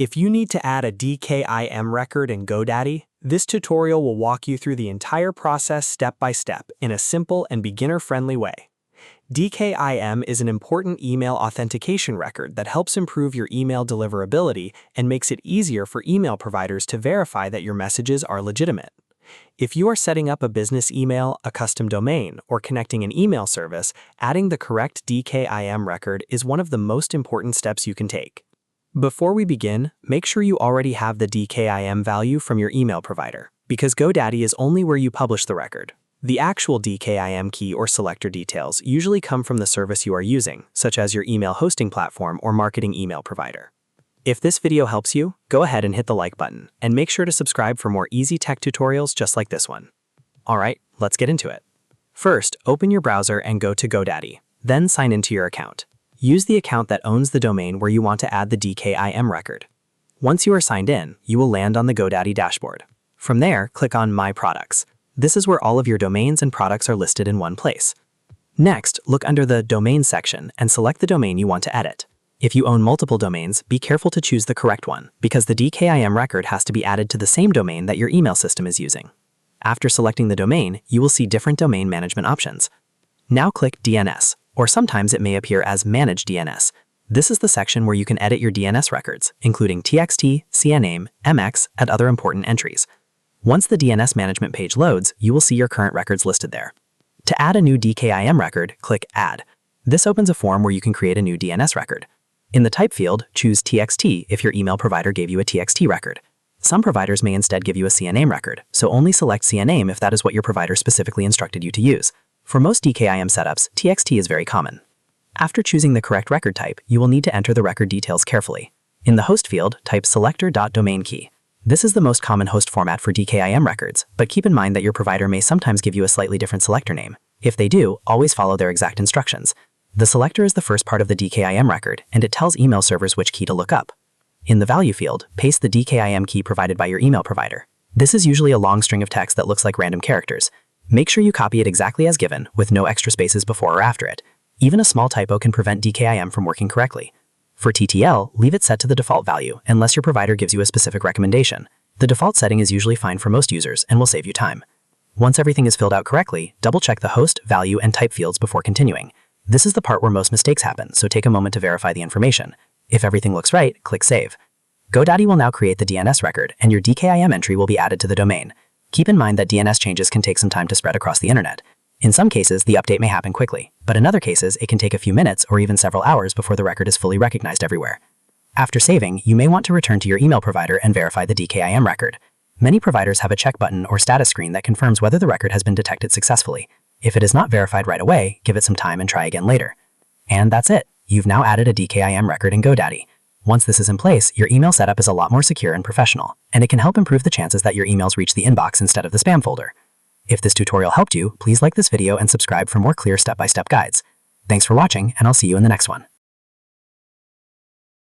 If you need to add a DKIM record in GoDaddy, this tutorial will walk you through the entire process step by step in a simple and beginner-friendly way. DKIM is an important email authentication record that helps improve your email deliverability and makes it easier for email providers to verify that your messages are legitimate. If you are setting up a business email, a custom domain, or connecting an email service, adding the correct DKIM record is one of the most important steps you can take. Before we begin, make sure you already have the DKIM value from your email provider, because GoDaddy is only where you publish the record. The actual DKIM key or selector details usually come from the service you are using, such as your email hosting platform or marketing email provider. If this video helps you, go ahead and hit the like button, and make sure to subscribe for more easy tech tutorials just like this one. Alright, let's get into it. First, open your browser and go to GoDaddy, then sign into your account. Use the account that owns the domain where you want to add the DKIM record. Once you are signed in, you will land on the GoDaddy dashboard. From there, click on My Products. This is where all of your domains and products are listed in one place. Next, look under the Domain section and select the domain you want to edit. If you own multiple domains, be careful to choose the correct one, because the DKIM record has to be added to the same domain that your email system is using. After selecting the domain, you will see different domain management options. Now click DNS, or sometimes it may appear as Manage DNS. This is the section where you can edit your DNS records, including TXT, CNAME, MX, and other important entries. Once the DNS management page loads, you will see your current records listed there. To add a new DKIM record, click Add. This opens a form where you can create a new DNS record. In the type field, choose TXT if your email provider gave you a TXT record. Some providers may instead give you a CNAME record, so only select CNAME if that is what your provider specifically instructed you to use. For most DKIM setups, TXT is very common. After choosing the correct record type, you will need to enter the record details carefully. In the host field, type selector.domain key. This is the most common host format for DKIM records, but keep in mind that your provider may sometimes give you a slightly different selector name. If they do, always follow their exact instructions. The selector is the first part of the DKIM record, and it tells email servers which key to look up. In the value field, paste the DKIM key provided by your email provider. This is usually a long string of text that looks like random characters. Make sure you copy it exactly as given, with no extra spaces before or after it. Even a small typo can prevent DKIM from working correctly. For TTL, leave it set to the default value, unless your provider gives you a specific recommendation. The default setting is usually fine for most users and will save you time. Once everything is filled out correctly, double-check the host, value, and type fields before continuing. This is the part where most mistakes happen, so take a moment to verify the information. If everything looks right, click Save. GoDaddy will now create the DNS record, and your DKIM entry will be added to the domain. Keep in mind that DNS changes can take some time to spread across the internet. In some cases, the update may happen quickly, but in other cases, it can take a few minutes or even several hours before the record is fully recognized everywhere. After saving, you may want to return to your email provider and verify the DKIM record. Many providers have a check button or status screen that confirms whether the record has been detected successfully. If it is not verified right away, give it some time and try again later. And that's it. You've now added a DKIM record in GoDaddy. Once this is in place, your email setup is a lot more secure and professional, and it can help improve the chances that your emails reach the inbox instead of the spam folder. If this tutorial helped you, please like this video and subscribe for more clear step-by-step guides. Thanks for watching, and I'll see you in the next one.